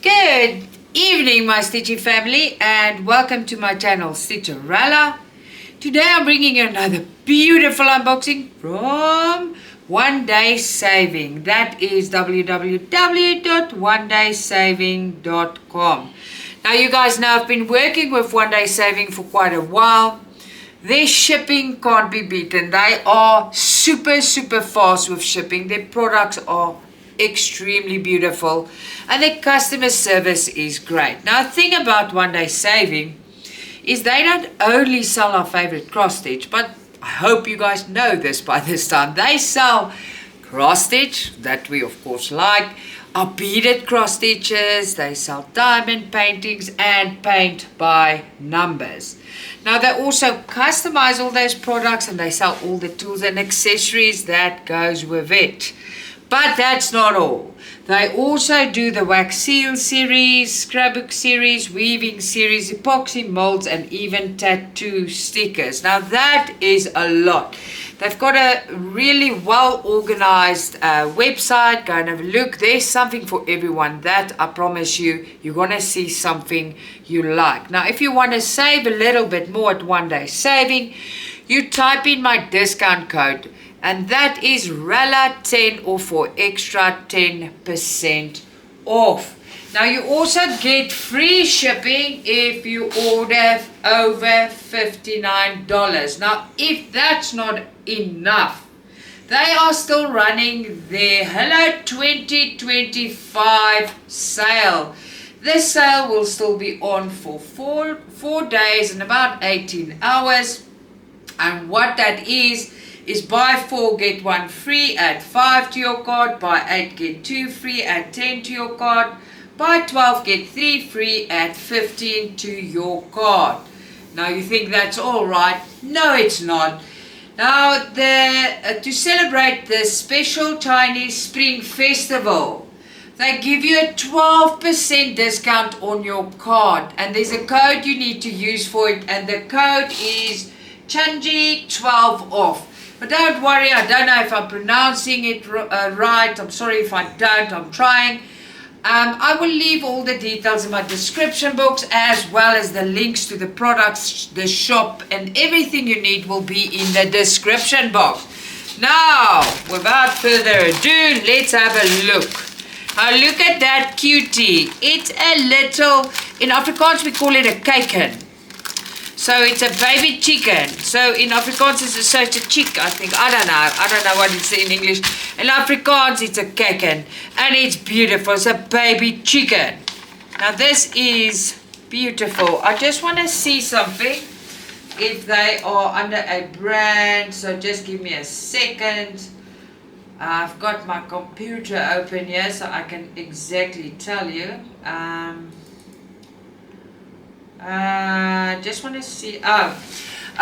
Good evening, my Stitchy family, and welcome to my channel, Stitcha-Rella. Today I'm bringing you another beautiful unboxing from Onedaysaving. That is www.onedaysaving.com. Now, you guys know I've been working with Onedaysaving for quite a while. Their shipping can't be beaten. They are super fast with shipping. Their products are extremely beautiful and the customer service is great. Now, the thing about Onedaysaving is they don't only sell our favorite cross stitch, but I hope you guys know this by this time. They sell cross stitch that we of course like, our beaded cross stitches, they sell diamond paintings and paint by numbers. Now, they also customize all those products and they sell all the tools and accessories that goes with it. But that's not all. They also do the wax seal series, scrapbook series, weaving series, epoxy molds, and even tattoo stickers. Now, that is a lot. They've got a really well organized website. Go and have a look. There's something for everyone. That I promise you, you're going to see something you like. Now, if you want to save a little bit more at Onedaysaving, you type in my discount code, and that is Rella10, or for extra 10% off. Now, you also get free shipping if you order over $59. Now, if that's not enough, they are still running their Hello 2025 sale. This sale will still be on for four days and about 18 hours. And what that is buy 4 get 1 free, add 5 to your cart, buy 8 get 2 free, add 10 to your cart, buy 12 get 3 free, add 15 to your cart. Now, you think that's all right? No, it's not. Now, to celebrate the special Chinese Spring Festival, they give you a 12% discount on your card, and there's a code you need to use for it, and the code is Chanji12 off. But don't worry, I don't know if I'm pronouncing it right. I'm sorry if I don't, I'm trying. I will leave all the details in my description box, as well as the links to the products, the shop, and everything you need will be in the description box. Now, without further ado, let's have a look. Now, look at that cutie. It's a little, in Afrikaans we call it a kaiken. So it's a baby chicken. So in Afrikaans it's such a chick, I think. I don't know what it's in English. In Afrikaans it's a keken. And it's beautiful. It's a baby chicken. Now, this is beautiful. I just want to see something. If they are under a brand. So just give me a second. I've got my computer open here so I can exactly tell you. Just want to see. Oh,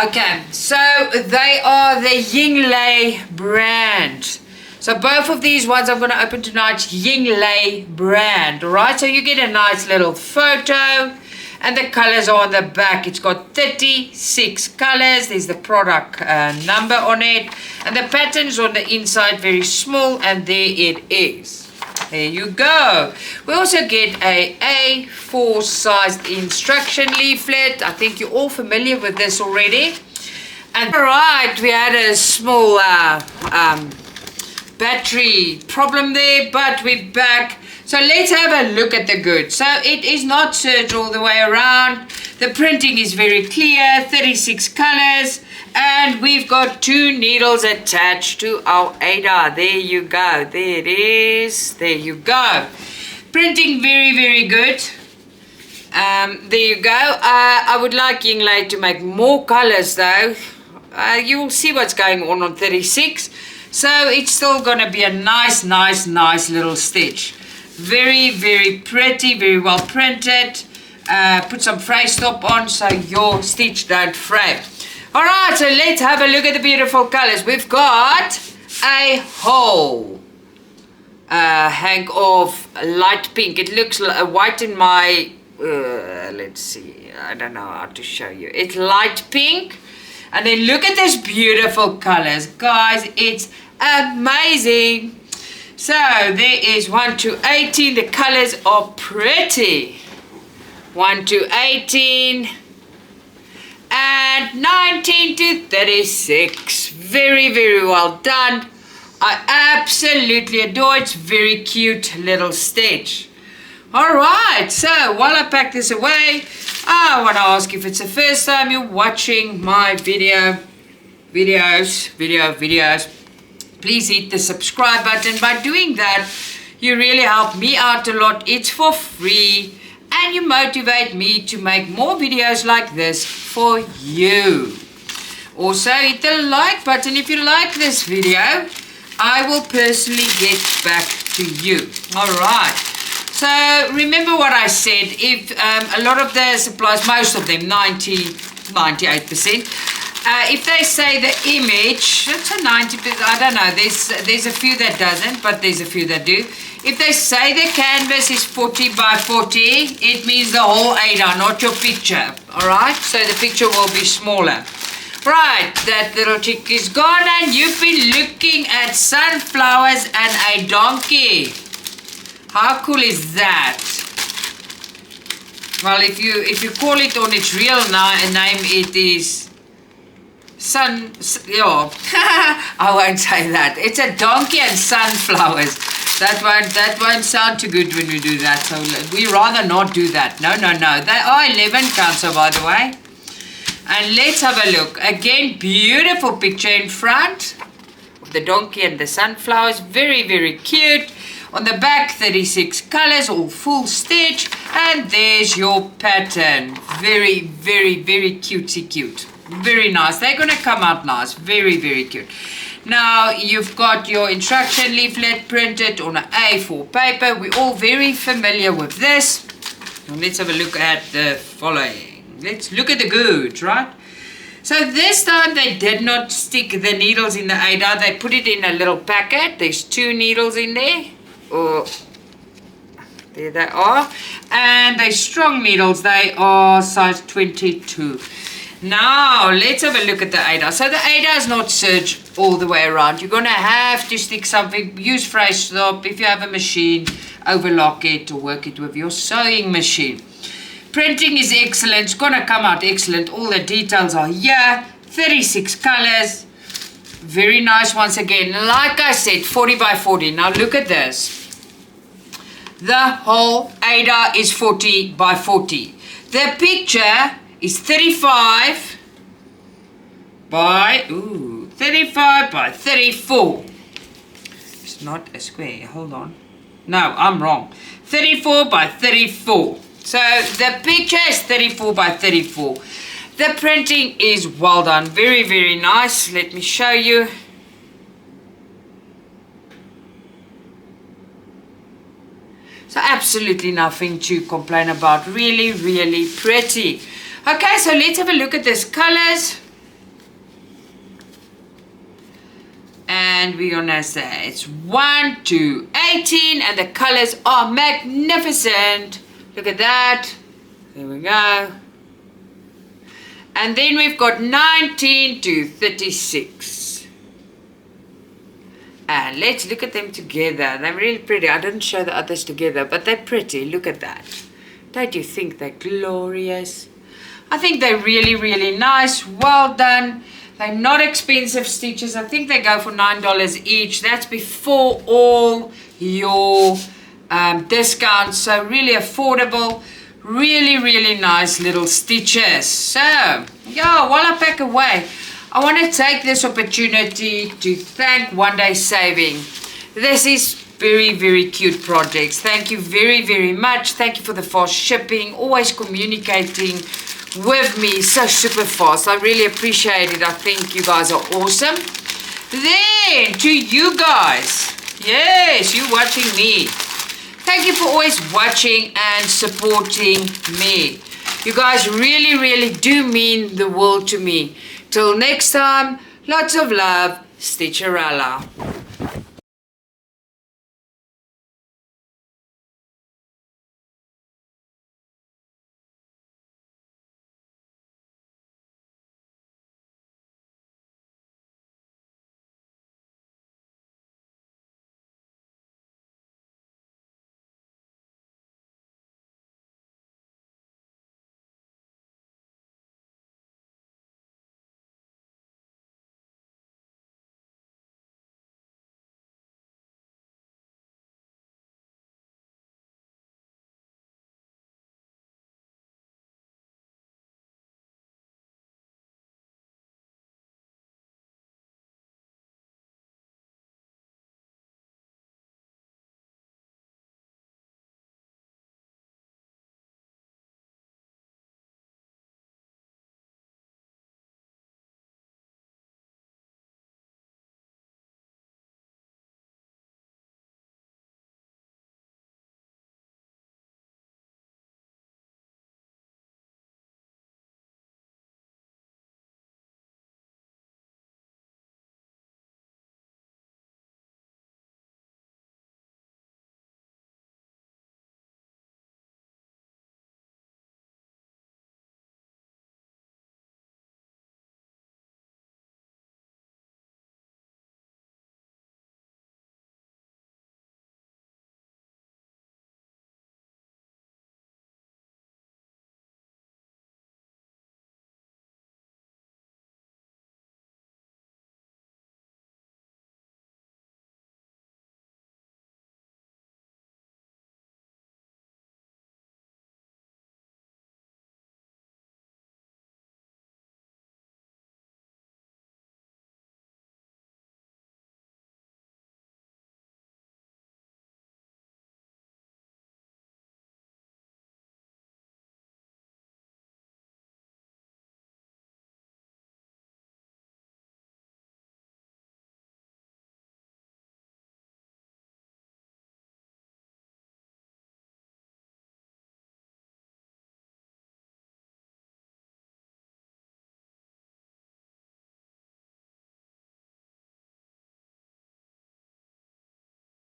okay. So they are the Yinglei brand. So both of these ones I'm going to open tonight, Yinglei brand. Alright, so you get a nice little photo, and the colors are on the back. It's got 36 colors. There's the product number on it, and the patterns on the inside very small, and there it is. There you go. We also get a A4 sized instruction leaflet. I think you're all familiar with this already. And alright, we had a small battery problem there, but we're back. So let's have a look at the goods. So it is not serged all the way around. The printing is very clear, 36 colors. And we've got 2 needles attached to our Ada. There you go. There it is. There you go. Printing very good. There you go. I would like Yinglei to make more colors though. You will see what's going on 36. So it's still going to be a nice little stitch. Very pretty. Very well printed. Put some fray stop on so your stitch don't fray. Alright, so let's have a look at the beautiful colors. We've got a whole hank of light pink. It looks white in my, let's see, I don't know how to show you. It's light pink. And then look at these beautiful colors. Guys, it's amazing. So there is 1 to 18. The colors are pretty. 1 to 18. And 19 to 36. Very, very well done. I absolutely adore it. It's very cute little Stitch. Alright, so while I pack this away, I want to ask if it's the first time you're watching my videos, please hit the subscribe button. By doing that, you really help me out a lot. It's for free and you motivate me to make more videos like this for you. Also, hit the like button if you like this video. I will personally get back to you. Alright. So remember what I said, if a lot of the supplies, most of them, 98%, if they say the image, it's a 90%, I don't know, there's a few that doesn't, but there's a few that do. If they say the canvas is 40 by 40, it means the whole Ada, not your picture, alright? So the picture will be smaller. Right, that little chick is gone and you've been looking at sunflowers and a donkey. How cool is that? Well, if you call it on its real name, it is I won't say that. It's a donkey and sunflowers. That won't sound too good when we do that. So we rather not do that. No. They are 11 counts, by the way. And let's have a look. Again, beautiful picture in front of the donkey and the sunflowers. Very, very cute. On the back, 36 colors, all full stitch. And there's your pattern. Very, very, very cutesy cute. Very nice. They're going to come out nice. Very, very cute. Now, you've got your instruction leaflet printed on an A4 paper. We're all very familiar with this. Now, let's have a look at the following. Let's look at the goods, right? So this time they did not stick the needles in the Ada. They put it in a little packet. There's 2 needles in there. Oh, there they are. And they're strong needles. They are size 22. Now, let's have a look at the Ada. So the Ada is not serged all the way around. You're going to have to stick something. Use fresh stop. If you have a machine, overlock it or work it with your sewing machine. Printing is excellent. It's going to come out excellent. All the details are here. 36 colors. Very nice once again. Like I said, 40 by 40. Now look at this. The whole Ada is 40 by 40. The picture is 35 by 34. It's not a square. Hold on. No, I'm wrong. 34 by 34. So the picture is 34 by 34. The printing is well done. Very, very nice. Let me show you. So absolutely nothing to complain about. Really, really pretty. Okay, so let's have a look at these colors. And we're going to say it's 1 to 18. And the colors are magnificent. Look at that. There we go. And then we've got 19 to 36. And let's look at them together. They're really pretty. I didn't show the others together, but they're pretty. Look at that. Don't you think they're glorious? I think they're really, really nice. Well done. They're not expensive stitches. I think they go for $9 each. That's before all your discounts. So really affordable. Really, really nice little stitches. So, yeah, while I pack away, I want to take this opportunity to thank Onedaysaving. This is very, very cute projects. Thank you very, very much. Thank you for the fast shipping. Always communicating with me so super fast. I really appreciate it. I think you guys are awesome. Then, to you guys. Yes, you watching me. Thank you for always watching and supporting me. You guys really, really do mean the world to me. Till next time, lots of love, Stitcha-Rella.